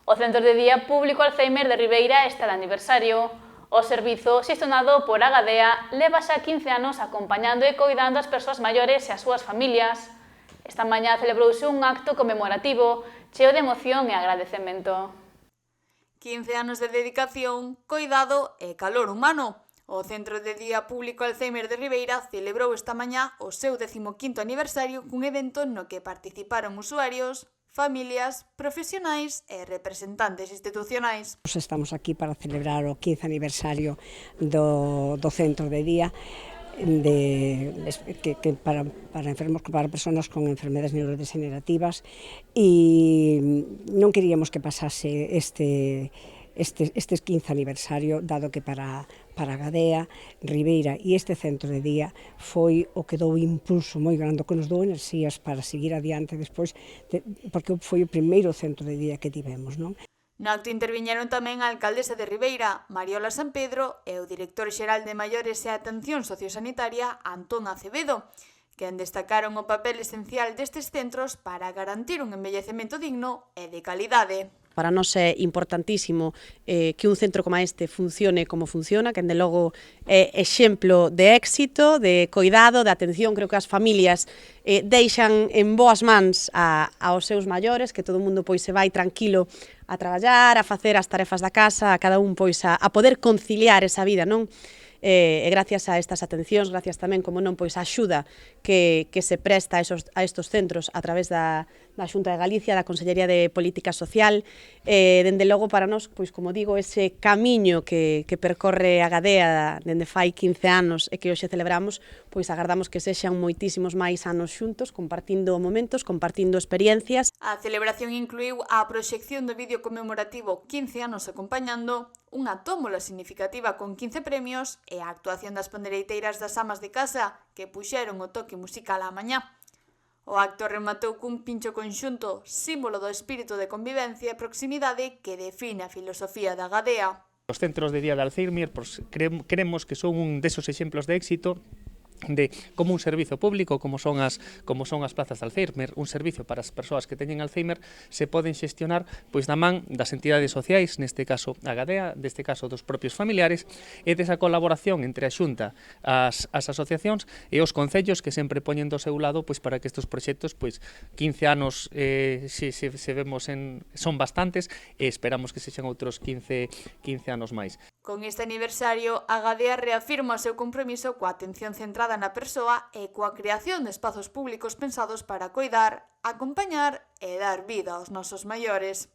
O Centro de Día Público Alzheimer de Ribeira está de aniversario. O servizo, xestionado por Agadea, leva xa 15 anos acompañando e coidando as persoas maiores e as súas familias. Esta mañá celebrouse un acto conmemorativo, cheo de emoción e agradecemento. 15 anos de dedicación, coidado e calor humano. O Centro de Día Público Alzheimer de Ribeira celebrou esta mañá o seu 15º aniversario cun evento no que participaron usuarios, familias, profesionais e representantes institucionais. Estamos aquí para celebrar o 15 aniversario do Centro de Día para enfermos, para persoas con enfermedades neurodegenerativas, e non queríamos que pasase este 15 aniversario, dado que para Agadea, Ribeira e este Centro de Día foi o que dou impulso moi grande, que nos dou enerxías para seguir adiante despois, porque foi o primeiro Centro de Día que tivemos, non? No acto interviñeron tamén a alcaldesa de Ribeira, Mariola Sampedro, e o director xeral de Maiores e Atención Sociosanitaria, Antón Acevedo, que destacaron o papel esencial destes centros para garantir un envellecemento digno e de calidade. Para nós é importantísimo que un centro como este funcione como funciona, que, dende logo, é exemplo de éxito, de coidado, de atención. Creo que as familias deixan en boas mans aos seus maiores, que todo o mundo pois se vai tranquilo a traballar, a facer as tarefas da casa, a cada un pois a poder conciliar esa vida, non? E gracias a estas atencións, gracias tamén, como non, pois a axuda que se presta a estos centros a través da Xunta de Galicia, da Consellería de Política Social, dende logo para nós, pois como digo, ese camiño que percorre Agadea dende fai 15 anos e que hoxe celebramos, pois agardamos que sexan moitísimos máis anos xuntos, compartindo momentos, compartindo experiencias. A celebración incluiu a proxección do vídeo conmemorativo 15 anos acompañando, unha tómbola significativa con 15 premios e a actuación das pandereiteiras das amas de casa que puxeron o toque musical á mañá. O acto rematou cun pincho conxunto, símbolo do espírito de convivencia e proximidade que define a filosofía da Agadea. Os centros de día de Alzheimer creemos que son un desos exemplos de éxito de como un servizo público, como son as plazas de Alzheimer, un servizo para as persoas que teñen Alzheimer, se poden xestionar pois da man das entidades sociais, neste caso Agadea, neste caso dos propios familiares, e desa colaboración entre a Xunta, as asociacións e os concellos que sempre poñen do seu lado pois para que estes proxectos, pois 15 anos se vemos son bastantes, e esperamos que sexan outros 15 anos máis. Con este aniversario, Agadea reafirma o seu compromiso coa atención centrada na persoa e coa creación de espazos públicos pensados para coidar, acompañar e dar vida aos nosos maiores.